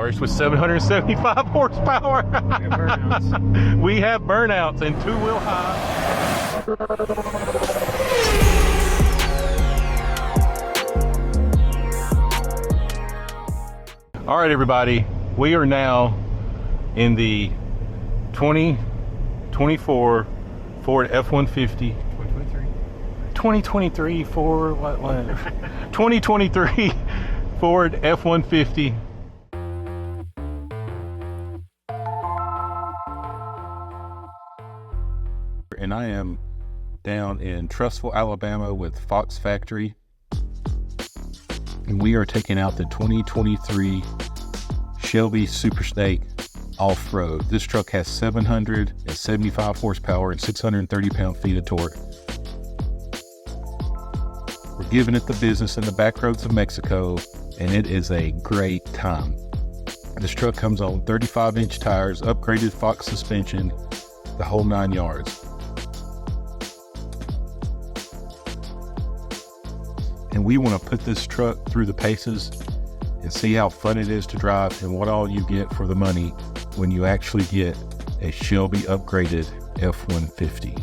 Supercharged with 775 horsepower. We have burnouts and two-wheel high. All right, everybody, we are now in the 2024 Ford F-150. 2023 Ford, what? 2023 Ford F-150. And I am down in Trussville, Alabama with Fox Factory. And we are taking out the 2023 Shelby Super Snake off-road. This truck has 775 horsepower and 630 pound-feet of torque. We're giving it the business in the back roads of Mexico, and it is a great time. This truck comes on 35-inch tires, upgraded Fox suspension, the whole 9 yards. And we want to put this truck through the paces and see how fun it is to drive and what all you get for the money when you actually get a Shelby upgraded F-150.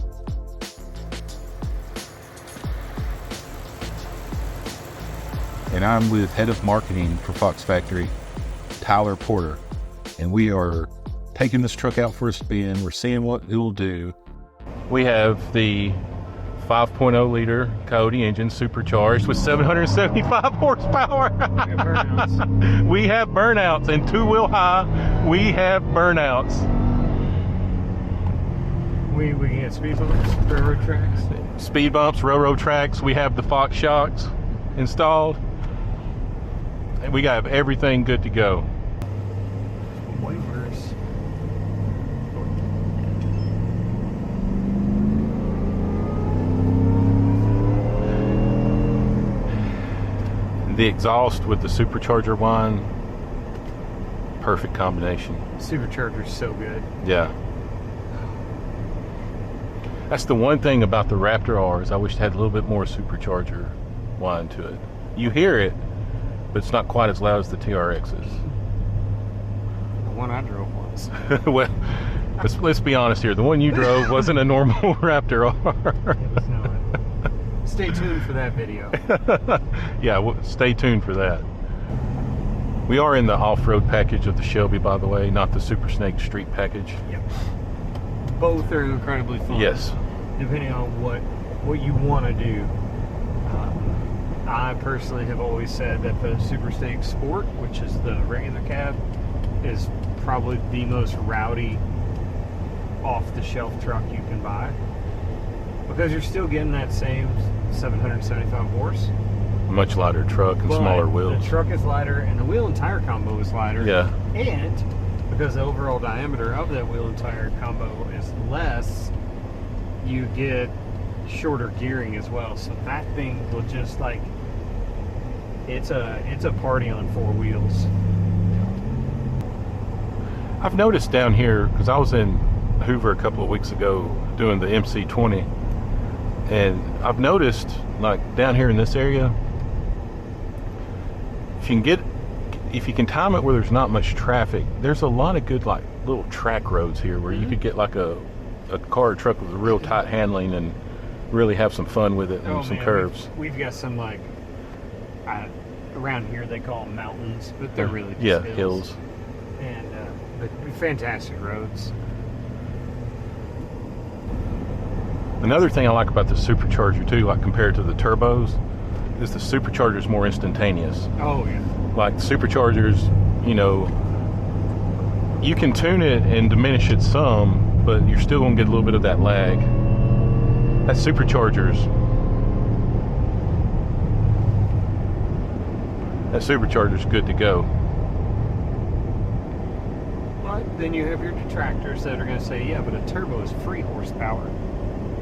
And I'm with head of marketing for Fox Factory, Tyler Porter. And we are taking this truck out for a spin. We're seeing what it will do. We have the 5.0 liter Coyote engine, supercharged with 775 horsepower. We have burnouts and two-wheel high. We have burnouts. We get speed bumps, railroad tracks. Speed bumps, railroad tracks. We have the Fox shocks installed. And we got everything good to go. Wipers. The exhaust with the Supercharger one, perfect combination. Supercharger's so good. Yeah. That's the one thing about the Raptor R is I wish it had a little bit more Supercharger whine to it. You hear it, but it's not quite as loud as the TRXs. The one I drove once. Well, let's be honest here. The one you drove wasn't a normal Raptor R. It was not. Stay tuned for that video. Yeah, stay tuned for that. We are in the off-road package of the Shelby, by the way, not the Super Snake Street package. Yep. Both are incredibly fun. Yes. Depending on what you want to do. I personally have always said that the Super Snake Sport, which is the regular cab, is probably the most rowdy off-the-shelf truck you can buy. Because you're still getting that same 775 horse. Much lighter truck and smaller wheels. The truck is lighter and the wheel and tire combo is lighter. Yeah. And because the overall diameter of that wheel and tire combo is less, you get shorter gearing as well. So that thing will just like, it's a party on four wheels. I've noticed down here, because I was in Hoover a couple of weeks ago doing the MC20, and I've noticed like down here in this area, if you can time it where there's not much traffic, there's a lot of good like little track roads here where you could get like a car or truck with a real tight handling and really have some fun with it and some curves. We've got some like around here they call them mountains, but they're really just hills. And but fantastic roads. Another thing I like about the Supercharger too, like compared to the turbos, is the Supercharger is more instantaneous. Oh yeah. Like Superchargers, you know, you can tune it and diminish it some, but you're still gonna get a little bit of that lag. That Supercharger's good to go. But then you have your detractors that are going to say, yeah, but a turbo is free horsepower,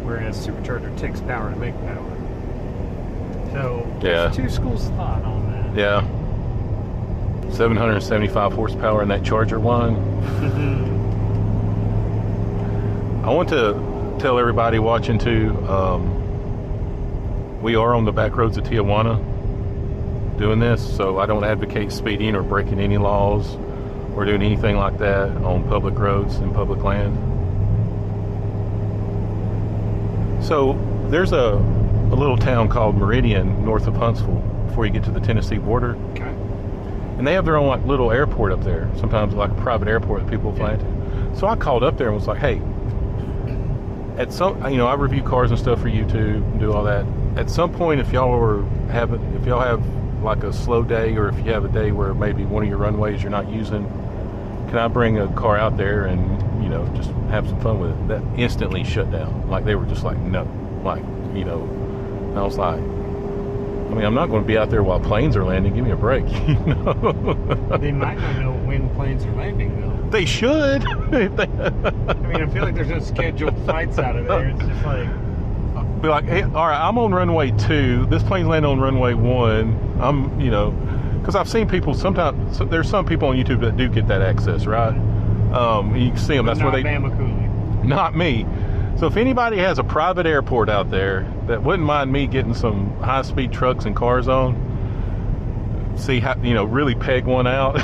whereas Supercharger takes power to make power. So there's two schools of thought on that. Yeah. 775 horsepower in that Charger one. I want to tell everybody watching too, we are on the back roads of Tijuana doing this, so I don't advocate speeding or breaking any laws. or doing anything like that on public roads and public land. So there's a little town called Meridian north of Huntsville before you get to the Tennessee border. Okay. And they have their own like little airport up there, sometimes like a private airport that people fly into. So I called up there and was like, hey, at some, you know, I review cars and stuff for YouTube and do all that. At some point, if y'all have like a slow day, or if you have a day where maybe one of your runways you're not using, can I bring a car out there and, you know, just have some fun with it? That instantly shut down. Like they were just like, no, like, you know. And I was like, I mean, I'm not going to be out there while planes are landing. Give me a break, you know. They might not know when planes are landing, though. They should. I mean, I feel like there's no scheduled flights out of there. It's just like, be like, hey, all right, I'm on runway 2. This plane's landing on runway 1. I'm, you know, because I've seen people sometimes. So there's some people on YouTube that do get that access, right? You can see them. That's where they. BamaCooley. Not me. So if anybody has a private airport out there that wouldn't mind me getting some high-speed trucks and cars on, see how, you know, really peg one out.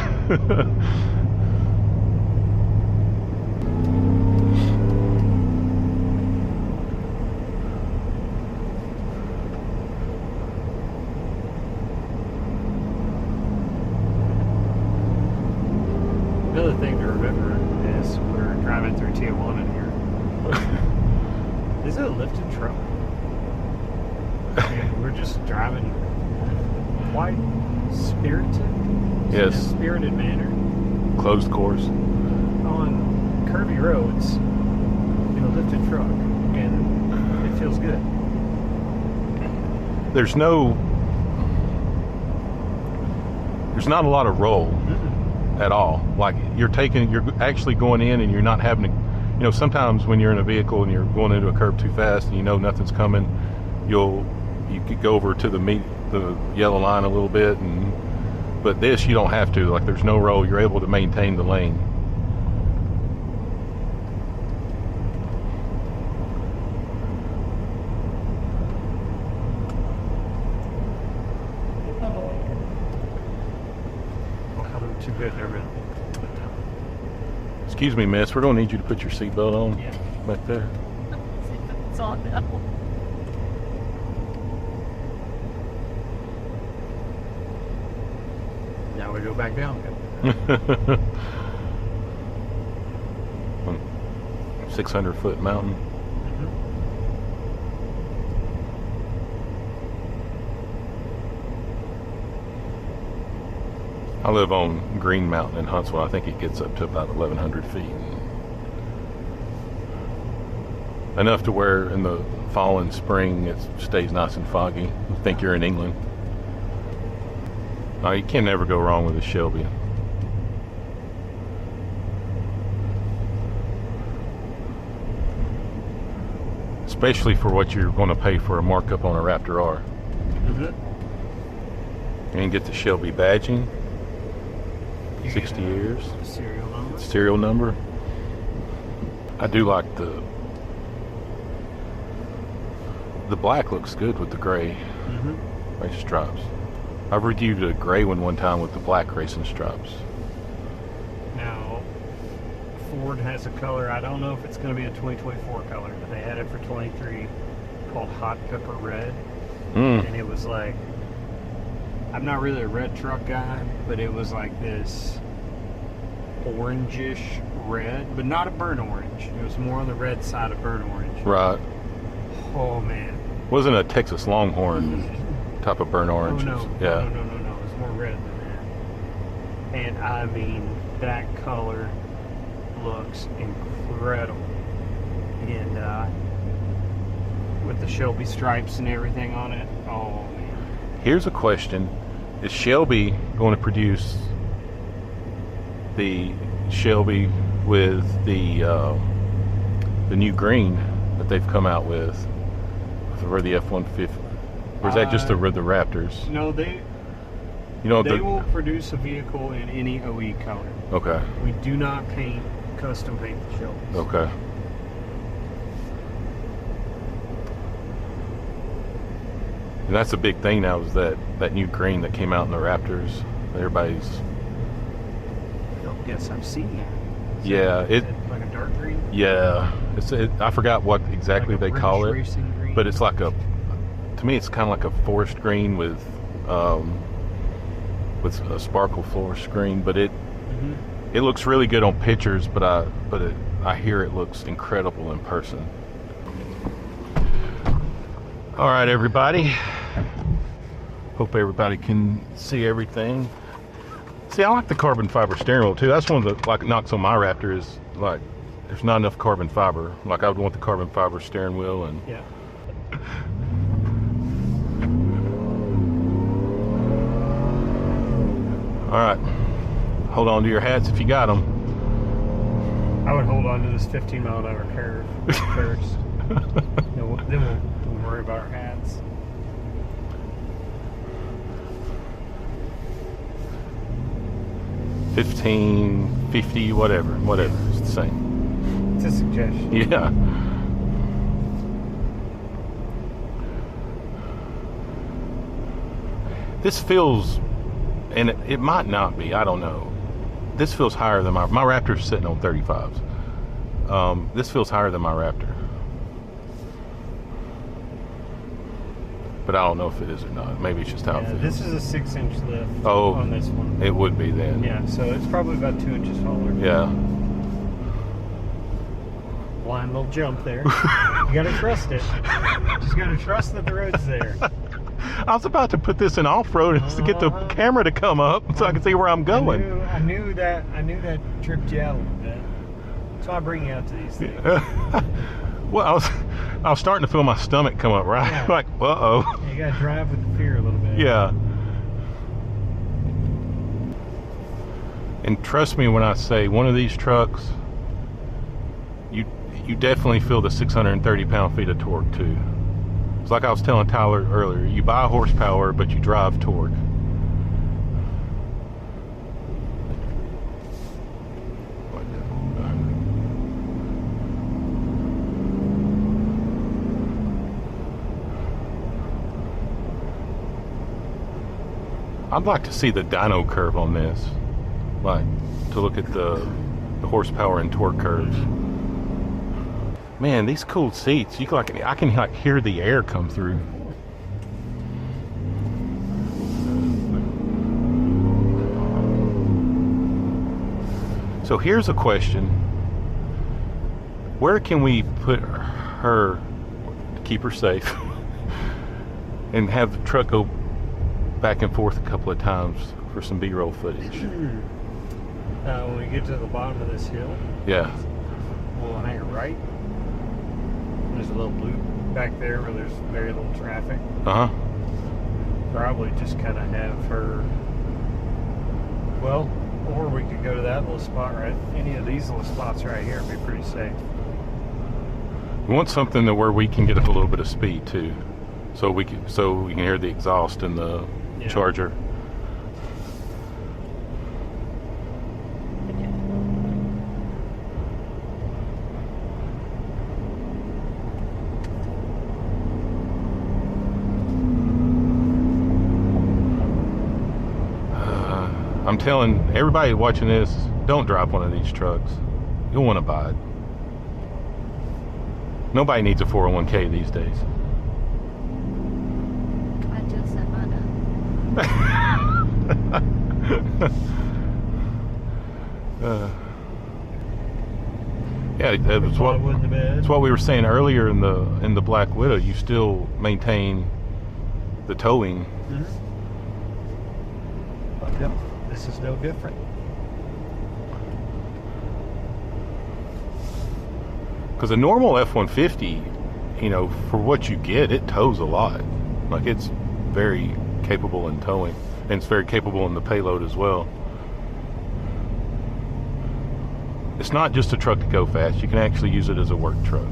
Another thing to remember is we're driving through Tijuana here. Is it a lifted truck? And we're just driving quite spirited. Yes. In a spirited manner. Closed course. On curvy roads in a lifted truck. And it feels good. There's not a lot of roll at all. Like you're actually going in and you're not having to, you know, sometimes when you're in a vehicle and you're going into a curb too fast and you know nothing's coming, you could go over to the yellow line a little bit, but this you don't have to. Like there's no roll. You're able to maintain the lane. Too good, never mind. Excuse me, miss. We're going to need you to put your seatbelt on. Yeah. Back there. It's on now. Now we go back down. 600-foot mountain. I live on Green Mountain in Huntsville. I think it gets up to about 1,100 feet. Enough to where in the fall and spring it stays nice and foggy. I think you're in England. You can never go wrong with a Shelby. Especially for what you're going to pay for a markup on a Raptor R. And get the Shelby badging. 60 years. Serial number. Serial number. I do like the black looks good with the gray race stripes. I've reviewed a gray one time with the black racing stripes. Now, Ford has a color. I don't know if it's going to be a 2024 color, but they had it for 23 called Hot Pepper Red. And it was like, I'm not really a red truck guy, but it was like this orangish red, but not a burnt orange. It was more on the red side of burnt orange. Right. Oh man. Wasn't a Texas Longhorn type of burnt orange. Oh no. Yeah. No. It was more red than that. And I mean, that color looks incredible. And with the Shelby stripes and everything on it, oh man. Here's a question. Is Shelby going to produce the Shelby with the new green that they've come out with for the F-150? Or is that just the Raptors? No, they will produce a vehicle in any OE color. Okay. We do not custom paint the Shelbys. Okay. And that's a big thing now, is that new green that came out in the Raptors. Everybody's Yes, I've seen that. Yeah, Is it like a dark green? Yeah, I forgot what exactly Like a they call it, British racing green? but it's like to me, it's kind of like a forest green with a sparkle forest green. But it looks really good on pictures. But I hear it looks incredible in person. All right, everybody. Hope everybody can see everything. See, I like the carbon fiber steering wheel too. That's one of the knocks on my Raptor is like there's not enough carbon fiber. Like I would want the carbon fiber steering wheel and yeah. All right, hold on to your hats if you got them. I would hold on to this 15-mile-an-hour curve first. Then we'll worry about our hats. $15.50, whatever, it's the same. It's a suggestion. Yeah. This feels, and it might not be, I don't know. This feels higher than my Raptor's sitting on 35s. This feels higher than my Raptor. But I don't know if it is or not. Maybe it's just how it feels. This is a 6-inch lift on this one. It would be then. Yeah, so it's probably about 2 inches taller. Yeah. Blind little jump there. You gotta trust it. Just gotta trust that the road's there. I was about to put this in off-road to get the camera to come up so I can see where I'm going. I knew that tripped you out a little bit. So I bring you out to these things. Well, I was starting to feel my stomach come up, right? Yeah. Like, uh-oh. Yeah, you gotta drive with the fear a little bit. Yeah. And trust me when I say one of these trucks, you definitely feel the 630 pound-feet of torque too. It's like I was telling Tyler earlier, you buy horsepower, but you drive torque. I'd like to see the dyno curve on this, like to look at the horsepower and torque curves. Man, these cool seats, I can like hear the air come through. So here's a question. Where can we put her to keep her safe and have the truck go back and forth a couple of times for some B-roll footage? When we get to the bottom of this hill, Yeah. we'll hang it right. There's a little loop back there where there's very little traffic. Uh-huh. Probably just kind of have her, well, or we could go to that little spot right, any of these little spots right here would be pretty safe. We want something where we can get up a little bit of speed too, so we can hear the exhaust in the Charger. I'm telling everybody watching this, don't drive one of these trucks. You'll want to buy it. Nobody needs a 401k these days. I just set mine up. Yeah, that's what we were saying earlier in the Black Widow. You still maintain the towing. Mm-hmm. Yep. This is no different. Because a normal F-150, for what you get, it tows a lot. Like, it's very capable in towing, and it's very capable in the payload as well. It's not just a truck to go fast. You can actually use it as a work truck.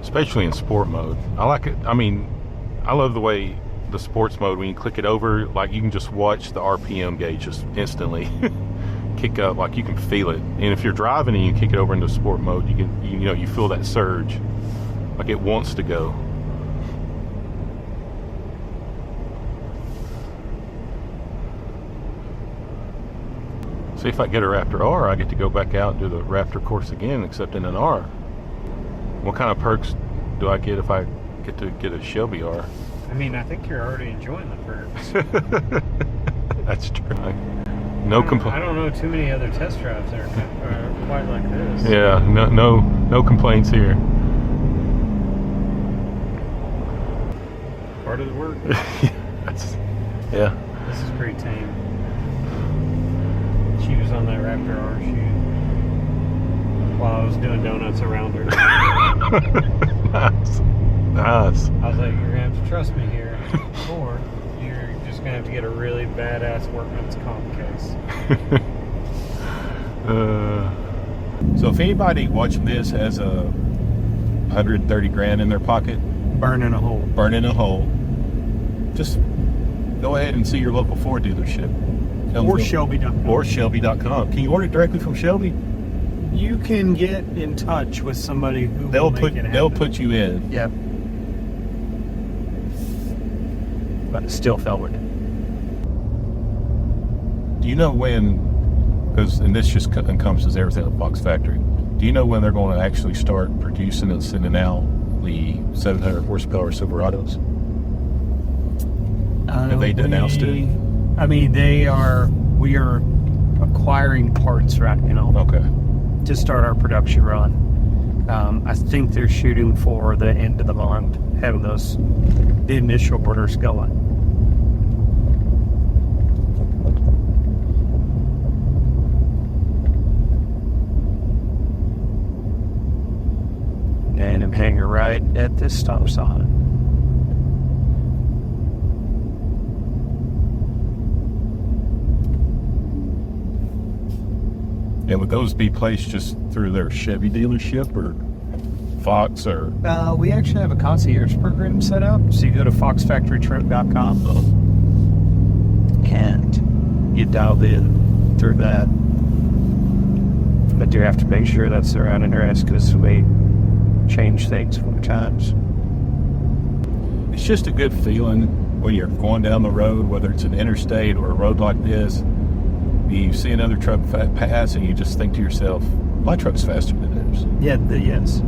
Especially in sport mode. I like it. I mean, I love the way the sports mode, when you click it over, like you can just watch the RPM gauge just instantly kick up, like you can feel it. And if you're driving and you kick it over into sport mode, you can, you feel that surge, like it wants to go. See, if I get a Raptor R, I get to go back out and do the Raptor course again, except in an R. What kind of perks do I get if I get to get a Shelby R? I mean, I think you're already enjoying the perks. That's true. I complaint. don't know too many other test drives that are quite like this. Yeah, no complaints here. Part of the work. Yeah. This is pretty tame. She was on that Raptor R shoot while I was doing donuts around her. Nice. I was like, you're gonna have to trust me here, or you're just gonna have to get a really badass workman's comp case. So if anybody watching this has a 130 grand in their pocket, Burning a hole. just go ahead and see your local Ford dealership. Or Shelby.com. Or Shelby.com. Can you order it directly from Shelby? You can get in touch with somebody who They'll will make it happen. They'll put you in. Yep. But it still fell with it. Do you know when? And this just encompasses everything at Fox Factory. Do you know when they're going to actually start producing and sending out the 700 horsepower Silverados? Have they announced it? I mean, we are acquiring parts right now. Okay. To start our production run. I think they're shooting for the end of the month, having the initial orders going. And I'm hanging right at this stop sign. And would those be placed just through their Chevy dealership or Fox or? We actually have a concierge program set up. So you go to foxfactorytrip.com and you dialed in through that. But you have to make sure that's their own address because we change things 4 times. It's just a good feeling when you're going down the road, whether it's an interstate or a road like this. You see another truck pass and you just think to yourself, my truck's faster than theirs. Yeah, yes.